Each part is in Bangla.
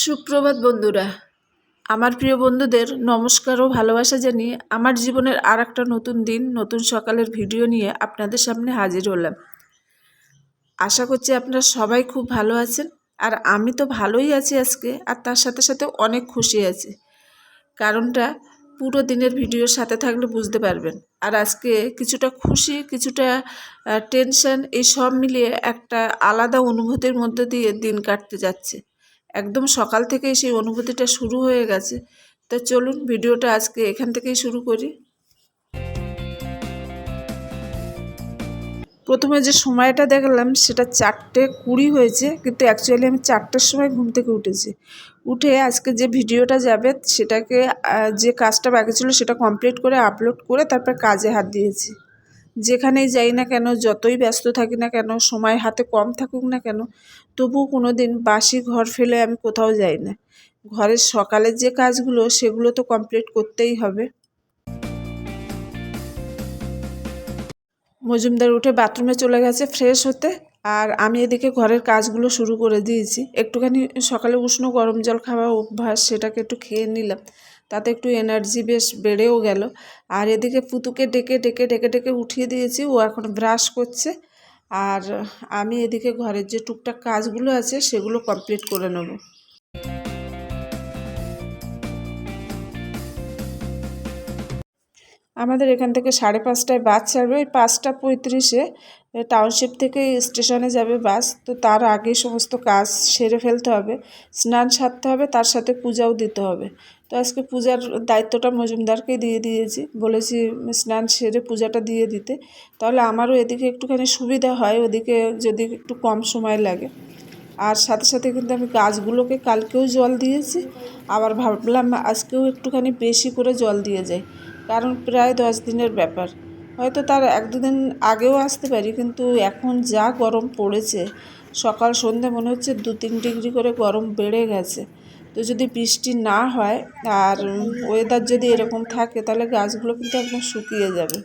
সুপ্রভাত বন্ধুরা, আমার প্রিয় বন্ধুদের নমস্কার ও ভালোবাসা জানিয়ে আমার জীবনের আর একটা নতুন দিন নতুন সকালের ভিডিও নিয়ে আপনাদের সামনে হাজির হলাম। আশা করছি আপনারা সবাই খুব ভালো আছেন, আর আমি তো ভালোই আছি আজকে, আর তার সাথে সাথে অনেক খুশি আছি। কারণটা পুরো দিনের ভিডিওর সাথে থাকলে বুঝতে পারবেন। আর আজকে কিছুটা খুশি, কিছুটা টেনশন, এই সব মিলিয়ে একটা আলাদা অনুভূতির মধ্যে দিয়ে দিন কাটতে যাচ্ছে। একদম সকাল থেকেই সেই অনুভূতিটা শুরু হয়ে গেছে। তো চলুন ভিডিওটা আজকে এখান থেকেই শুরু করি। প্রথমে যে সময়টা দেখলাম সেটা 4:20 হয়েছে, কিন্তু অ্যাকচুয়ালি আমি 4টের সময় ঘুম থেকে উঠেছি। উঠে আজকে যে ভিডিওটা যাবে সেটাকে যে কাজটা বাকি ছিল সেটা কমপ্লিট করে আপলোড করে তারপর কাজে হাত দিয়েছি। যেখানেই যাই না কেন, যতই ব্যস্ত থাকি না কেন, সময় হাতে কম থাকুক না কেন, তবুও কোনো দিন বাসি ঘর ফেলে আমি কোথাও যাই না। ঘরের সকালের যে কাজগুলো সেগুলো তো কমপ্লিট করতেই হবে। মজুমদার উঠে বাথরুমে চলে গেছে ফ্রেশ হতে, আর আমি এদিকে ঘরের কাজগুলো শুরু করে দিয়েছি। একটুখানি সকালে উষ্ণ গরম জল খাওয়া অভ্যাস, সেটাকে একটু খেয়ে নিলাম, তাতে একটু এনার্জি বেশ বেড়েও গেল। আর এদিকে পুতুকে ডেকে ডেকে ডেকে ডেকে উঠিয়ে দিয়েছি, ও এখন ব্রাশ করছে। আর আমি এদিকে ঘরের যে টুকটাক কাজগুলো আছে সেগুলো কমপ্লিট করে নেব। আমাদের এখান থেকে 5:30টায় বাস ছাড়বে, ওই 5:35-এ টাউনশিপ থেকে স্টেশনে যাবে বাস। তো তার আগে সমস্ত কাজ সেরে ফেলতে হবে, স্নান সারতে হবে, তার সাথে পূজাও দিতে হবে। তো আজকে পূজার দায়িত্বটা মজুমদারকে দিয়ে দিয়েছি, বলেছি স্নান সেরে পূজাটা দিয়ে দিতে, তাহলে আমারও এদিকে একটুখানি সুবিধা হয়, ওদিকে যদি একটু কম সময় লাগে। আর সাথে সাথে কিন্তু আমি গাছগুলোকে কালকেও জল দিয়েছি, আবার ভাবলাম আজকেও একটুখানি বেশি করে জল দিয়ে যাই, কারণ প্রায় 10 দিনের ব্যাপার। হয়তো তার 1-2 দিন আগেও আসতে পারি, কিন্তু এখন যা গরম পড়েছে, সকাল সন্ধ্যে মনে হচ্ছে 2-3 ডিগ্রি করে গরম বেড়ে গেছে। তো যদি বৃষ্টি না হয় আর ওয়েদার যদি এরকম থাকে, তাহলে গাছগুলো কিন্তু একদম শুকিয়ে যাবে।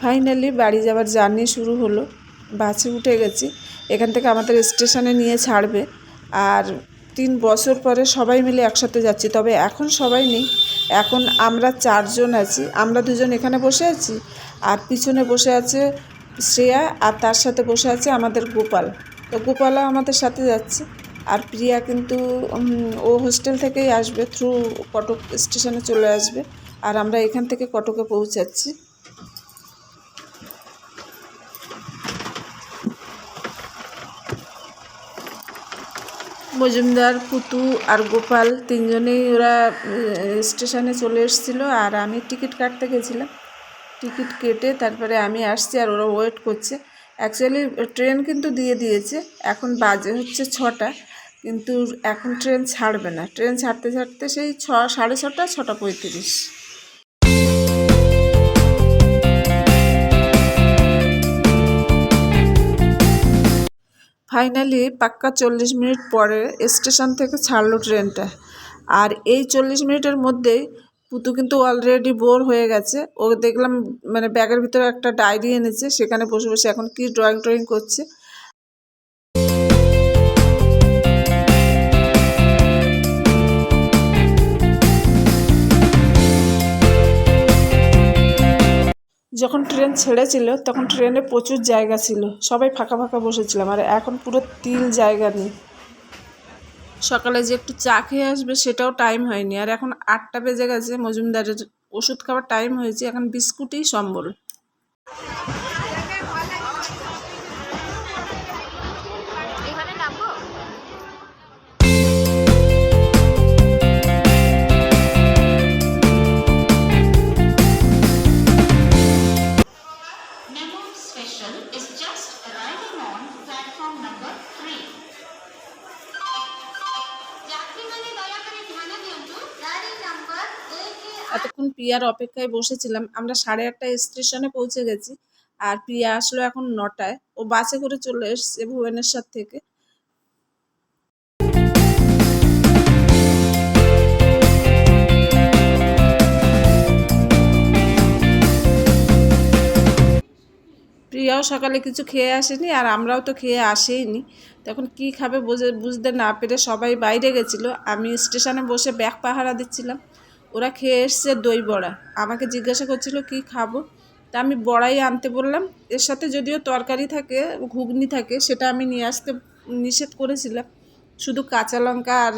ফাইনালি বাড়ি যাওয়ার জার্নি শুরু হলো। বাসে উঠে গেছি, এখান থেকে আমাদের স্টেশনে নিয়ে ছাড়বে। আর 3 বছর পরে সবাই মিলে একসাথে যাচ্ছি, তবে এখন সবাই নেই, এখন আমরা 4জন আছি। আমরা 2জন এখানে বসে আছি, আর পিছনে বসে আছে শ্রেয়া, আর তার সাথে বসে আছে আমাদের গোপাল। তো গোপালও আমাদের সাথে যাচ্ছে। আর প্রিয়া কিন্তু ও হোস্টেল থেকেই আসবে, থ্রু কটক স্টেশনে চলে আসবে, আর আমরা এখান থেকে কটকে পৌঁছাচ্ছি। মজুমদার, পুতু আর গোপাল 3জনেই ওরা স্টেশনে চলে এসেছিলো, আর আমি টিকিট কাটতে গেছিলাম। টিকিট কেটে তারপরে আমি আসছি, আর ওরা ওয়েট করছে। অ্যাকচুয়ালি ট্রেন কিন্তু দিয়ে দিয়েছে, এখন বাজে হচ্ছে 6টা, কিন্তু এখন ট্রেন ছাড়বে না। ট্রেন ছাড়তে ছাড়তে সেই 6:30, 6:35। ফাইনালি পাক্কা 40 মিনিট পরে স্টেশন থেকে ছাড়লো ট্রেনটা। আর এই 40 মিনিটের মধ্যেই পুতু কিন্তু অলরেডি বোর হয়ে গেছে। ও দেখলাম মানে ব্যাগের ভিতরে একটা ডায়েরি এনেছে, সেখানে বসে বসে এখন কি ড্রয়িং করছে। যখন ট্রেন ছেড়েছিল তখন ট্রেনে প্রচুর জায়গা ছিল, সবাই ফাঁকা ফাঁকা বসেছিলাম, আর এখন পুরো তিল জায়গা নেই। সকালে যে একটু চা খেয়ে আসবে সেটাও টাইম হয়নি, আর এখন 8টা বেজে গেছে, মজুমদারের ওষুধ খাওয়ার টাইম হয়েছে, এখন বিস্কুটই সম্বল। এতক্ষণ প্রিয়ার অপেক্ষায় বসেছিলাম। আমরা 8:30টায় স্টেশনে পৌঁছে গেছি, আর প্রিয়া আসলো এখন 9টায়। ও বাসে করে চলে এসছে ভুবনেশ্বর থেকে। প্রিয়াও সকালে কিছু খেয়ে আসেনি, আর আমরাও তো খেয়ে আসেইনি। তখন কি খাবে বুঝতে না পেরে সবাই বাইরে গেছিলো। আমি স্টেশনে বসে ব্যাগ পাহারা দিচ্ছিলাম। ওরা খেয়ে এসছে দই বড়া। আমাকে জিজ্ঞাসা করছিল কি খাবো, তা আমি বড়াই আনতে বললাম। এর সাথে যদিও তরকারি থাকে, ঘুগনি থাকে, সেটা আমি নিয়ে আসতে নিষেধ করেছিলাম। শুধু কাঁচা লঙ্কা আর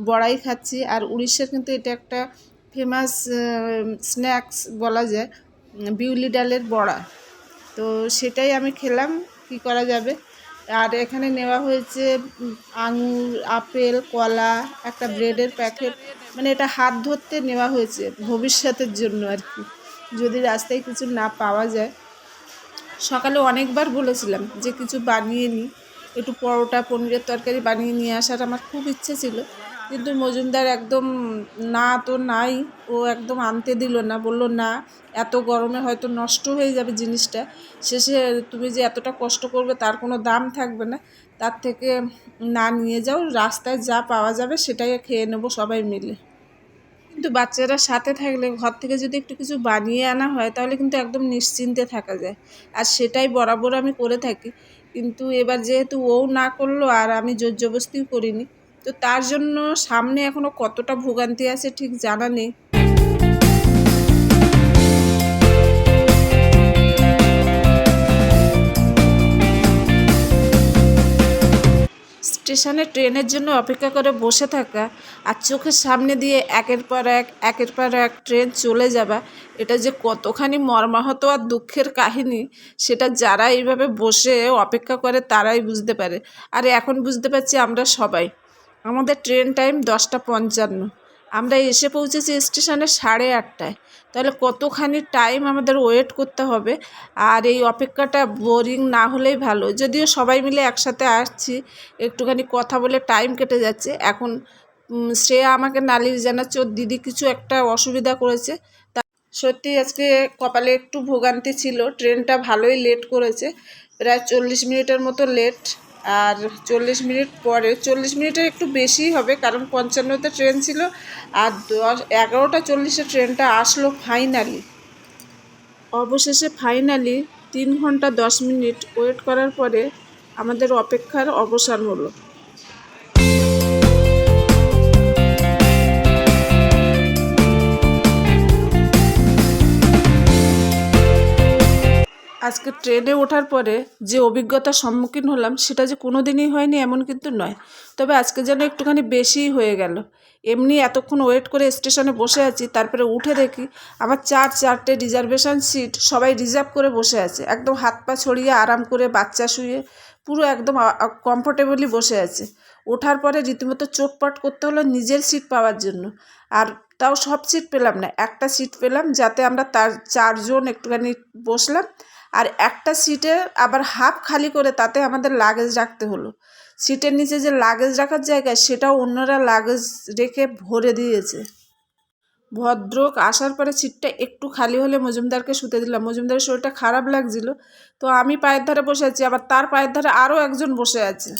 বড়াই খাচ্ছি। আর উড়িষ্যার কিন্তু এটা একটা ফেমাস স্ন্যাক্স বলা যায়, বিউলি ডালের বড়া। তো সেটাই আমি খেলাম, কি করা যাবে। আর এখানে নেওয়া হয়েছে আঙুর, আপেল, কলা, একটা ব্রেডের প্যাকেট। মানে এটা হাত ধরতে নেওয়া হয়েছে ভবিষ্যতের জন্য আর কি, যদি রাস্তায় কিছু না পাওয়া যায়। সকালে অনেকবার বলেছিলাম যে কিছু বানিয়ে নিই, একটু পরোটা, পনিরের তরকারি বানিয়ে নিয়ে আসার আমার খুব ইচ্ছে ছিল, কিন্তু মজুমদার একদম না তো নাই, ও একদম আনতে দিল না, বলল না এত গরমে হয়তো নষ্ট হয়ে যাবে জিনিসটা, শেষে তুমি যে এতটা কষ্ট করবে তার কোনো দাম থাকবে না, তার থেকে না নিয়ে যাও, রাস্তায় যা পাওয়া যাবে সেটাই খেয়ে নেবো সবাই মিলে। কিন্তু বাচ্চারা সাথে থাকলে ঘর থেকে যদি একটু কিছু বানিয়ে আনা হয় তাহলে কিন্তু একদম নিশ্চিন্তে থাকা যায়, আর সেটাই বরাবর আমি করে থাকি। কিন্তু এবার যেহেতু ও না করলো আর আমি জোর জবরদস্তিও করিনি, তো তার জন্য সামনে এখনও কতটা ভোগান্তি আছে ঠিক জানা নেই। স্টেশনে ট্রেনের জন্য অপেক্ষা করে বসে থাকা আর চোখের সামনে দিয়ে একের পর এক ট্রেন চলে যাওয়া, এটা যে কতখানি মর্মাহত আর দুঃখের কাহিনী, সেটা যারা এইভাবে বসে অপেক্ষা করে তারাই বুঝতে পারে। আর এখন বুঝতে পারছি আমরা সবাই। আমাদের ট্রেন টাইম 10:55, আমরা এসে পৌঁছেছি স্টেশনে 8:30টায়। তাহলে কতখানি টাইম আমাদের ওয়েট করতে হবে। আর এই অপেক্ষাটা বোরিং না হলেই ভালো, যদিও সবাই মিলে একসাথে আসছি, একটুখানি কথা বলে টাইম কেটে যাচ্ছে। এখন শ্রেয়া আমাকে নালিশ জানাচ্ছে ওর দিদি কিছু একটা অসুবিধা করেছে। সত্যি আজকে কপালে একটু ভোগান্তি ছিল, ট্রেনটা ভালোই লেট করেছে, প্রায় 40 মিনিটের মতো লেট। আর 40 মিনিট পরে, 40 মিনিটের একটু বেশিই হবে, কারণ 55তে ট্রেন ছিল, আর 11:40-এ ট্রেনটা আসলো ফাইনালি। অবশেষে ফাইনালি 3 ঘন্টা 10 মিনিট ওয়েট করার পরে আমাদের অপেক্ষার অবসান হলো। আজকে ট্রেনে ওঠার পরে যে অভিজ্ঞতার সম্মুখীন হলাম সেটা যে কোনো দিনই হয়নি এমন কিন্তু নয়, তবে আজকে যেন একটুখানি বেশিই হয়ে গেল। এমনি এতক্ষণ ওয়েট করে স্টেশনে বসে আছি, তারপরে উঠে দেখি আমার চারটে রিজার্ভেশন সিট, সবাই রিজার্ভ করে বসে আছে, একদম হাত পা ছড়িয়ে আরাম করে বাচ্চা শুয়ে পুরো একদম কমফোর্টেবলি বসে আছে। ওঠার পরে রীতিমতো চোটপাট করতে হলো নিজের সিট পাওয়ার জন্য, আর তাও সব সিট পেলাম না, একটা সিট পেলাম, যাতে আমরা তার 4 জন একটুখানি বসলাম। আর একটা সিটে আবার হাফ খালি করে তাতে আমাদের লাগেজ রাখতে হলো। সিটের নিচে যে লাগেজ রাখার জায়গা সেটাও অন্যরা লাগেজ রেখে ভরে দিয়েছে। ভদ্রলোক আসার পরে সিটটা একটু খালি হলে মজুমদারকে শুতে দিলাম। মজুমদারের শরীরটা খারাপ লাগছিল, তো আমি পায়ের ধারে বসে আছি, আবার তার পায়ের ধারে আরও একজন বসে আছে।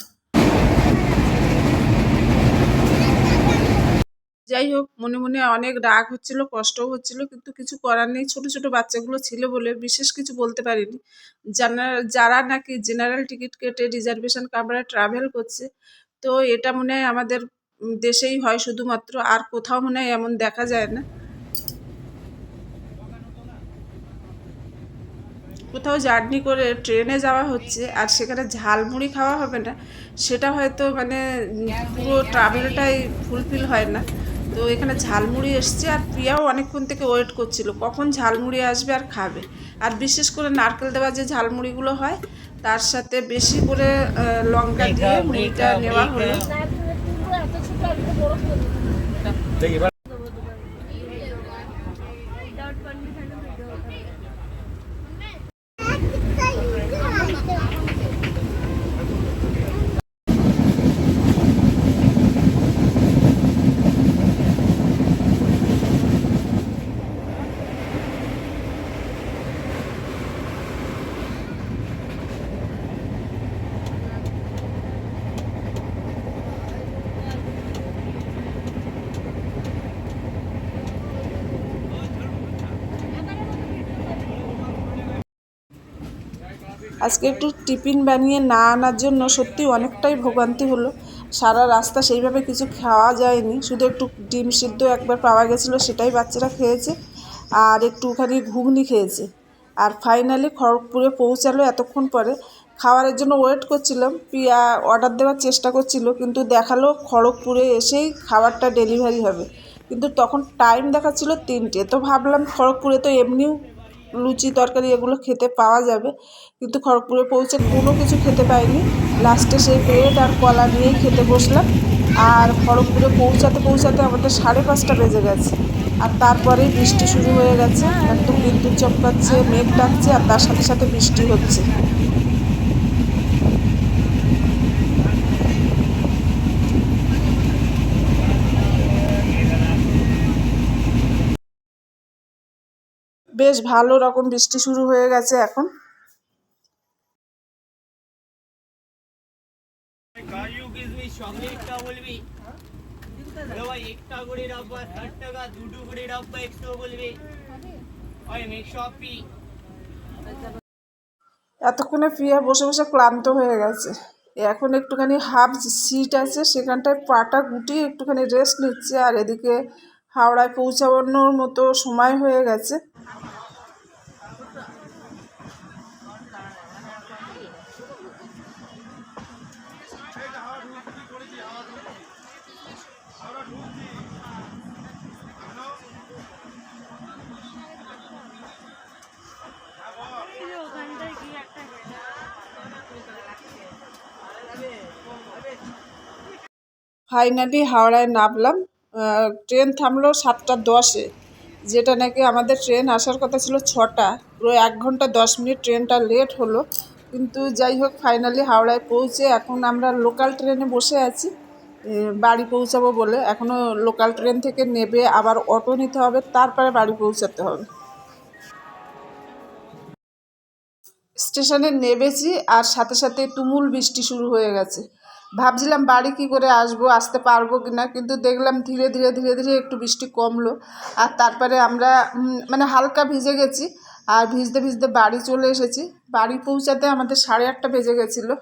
যাই হোক, মনে মনে অনেক রাগ হচ্ছিল, কষ্টও হচ্ছিল, কিন্তু কিছু করার নেই। ছোট ছোট বাচ্চাগুলো ছিল বলে বিশেষ কিছু বলতে পারিনি। যারা নাকি জেনারেল টিকিট কেটে রিজার্ভেশন কামরায় ট্রাভেল করছে, তো এটা মনে হয় আমাদের দেশেই হয় শুধুমাত্র, আর কোথাও মনে হয় এমন দেখা যায় না। কোথাও জার্নি করে ট্রেনে যাওয়া হচ্ছে আর সেখানে ঝালমুড়ি খাওয়া হবে না, সেটা হয়তো মানে পুরো ট্রাভেলটাই ফুলফিল হয় না। তো এখানে ঝালমুড়ি এসছে, আর প্রিয়াও অনেকক্ষণ থেকে ওয়েট করছিল কখন ঝালমুড়ি আসবে আর খাবে। আর বিশেষ করে নারকেল দেওয়া যে ঝালমুড়িগুলো হয় তার সাথে বেশি করে লঙ্কা দিয়ে মুড়িটা নেওয়া হলো। আজকে একটু টিফিন বানিয়ে না আনার জন্য সত্যি অনেকটাই ভোগান্তি হলো। সারা রাস্তা সেইভাবে কিছু খাওয়া যায়নি, শুধু একটু ডিম সিদ্ধ একবার পাওয়া গেছিলো, সেটাই বাচ্চারা খেয়েছে, আর একটুখানি ঘুগনি খেয়েছে। আর ফাইনালি খড়গপুরে পৌঁছালো এতক্ষণ পরে। খাবারের জন্য ওয়েট করছিলাম, প্রিয়া অর্ডার দেওয়ার চেষ্টা করছিল, কিন্তু দেখালো খড়গপুরে এসেই খাবারটা ডেলিভারি হবে। কিন্তু তখন টাইম দেখাচ্ছিল 3টে। তো ভাবলাম খড়গপুরে তো এমনিও লুচি তরকারি এগুলো খেতে পাওয়া যাবে, কিন্তু খড়গপুরে পৌঁছে কোনো কিছু খেতে পাইনি। লাস্টে সেই ব্রেড আর কলা নিয়েই খেতে বসলাম। আর খড়গপুরে পৌঁছাতে পৌঁছাতে আমাদের 5:30 বেজে গেছে। আর তারপরেই বৃষ্টি শুরু হয়ে গেছে, একদম বিদ্যুৎ চমকাচ্ছে, মেঘ ডাকছে, আর তার সাথে সাথে বৃষ্টি হচ্ছে। বেশ ভালো রকম বৃষ্টি শুরু হয়ে গেছে এখন। এতক্ষণে প্রিয়া বসে বসে ক্লান্ত হয়ে গেছে। এখন একটুখানি হাফ সিট আছে, সেখানটায় পাটা গুটিয়ে একটুখানি রেস্ট নিচ্ছে। আর এদিকে হাওড়ায় পৌঁছানোর মতো সময় হয়ে গেছে। ফাইনালি হাওড়ায় নামলাম। ট্রেন থামলো 7:10-এ, যেটা নাকি আমাদের ট্রেন আসার কথা ছিল 6টা। পুরো 1 ঘন্টা 10 মিনিট ট্রেনটা লেট হলো। কিন্তু যাই হোক, ফাইনালি হাওড়ায় পৌঁছে এখন আমরা লোকাল ট্রেনে বসে আছি বাড়ি পৌঁছাবো বলে। এখনও লোকাল ট্রেন থেকে নেবে আবার অটো নিতে হবে, তারপরে বাড়ি পৌঁছাতে হবে। স্টেশনে নেমেছি আর সাথে সাথে তুমুল বৃষ্টি শুরু হয়ে গেছে। ভাবছিলাম বাড়ি কি করে আসতে পারবো কি না, কিন্তু দেখলাম ধীরে ধীরে ধীরে ধীরে একটু বৃষ্টি কমলো। আর তারপরে আমরা মানে হালকা ভিজে গেছি, আর ভিজতে ভিজতে বাড়ি চলে এসেছি। বাড়ি পৌঁছাতে আমাদের 8:30 বেজে গেছিলো।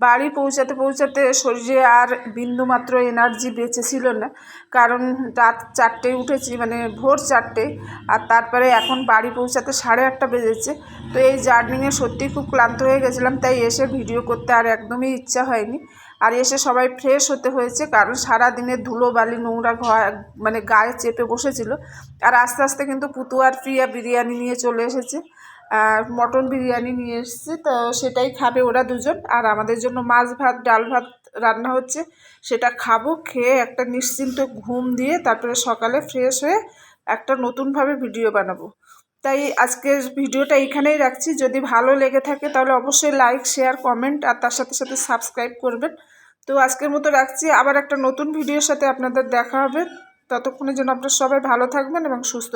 বাড়ি পৌঁছাতে পৌঁছাতে শরীরে আর বিন্দুমাত্র এনার্জি বেঁচে ছিল না, কারণ রাত 4টেয় উঠেছি, মানে ভোর 4টে। আর তারপরে এখন বাড়ি পৌঁছাতে 8:30 বেজেছে। তো এই জার্নিংয়ে সত্যিই খুব ক্লান্ত হয়ে গেছিলাম, তাই এসে ভিডিও করতে আর একদমই ইচ্ছা হয়নি। আর এসে সবাই ফ্রেশ হতে হয়েছে, কারণ সারা দিনের ধুলো বালি নোংরা মানে গায়ে চেপে বসেছিল। আর আস্তে আস্তে কিন্তু পুতু আর প্রিয়া বিরিয়ানি নিয়ে চলে এসেছে, মটন বিরিয়ানি নিয়ে এসেছে। তো সেটাই খাবে ওরা দুজন, আর আমাদের জন্য মাছ ভাত ডাল ভাত রান্না হচ্ছে, সেটা খাবো। খেয়ে একটা নিশ্চিন্ত ঘুম দিয়ে তারপরে সকালে ফ্রেশ হয়ে একটা নতুনভাবে ভিডিও বানাবো। তাই আজকের ভিডিওটা এইখানেই রাখছি। যদি ভালো লেগে থাকে তাহলে অবশ্যই লাইক শেয়ার কমেন্ট আর তার সাথে সাথে সাবস্ক্রাইব করবেন। তো আজকের মতো রাখছি, আবার একটা নতুন ভিডিওর সাথে আপনাদের দেখা হবে। ততক্ষণের জন্য আপনারা সবাই ভালো থাকবেন এবং সুস্থ।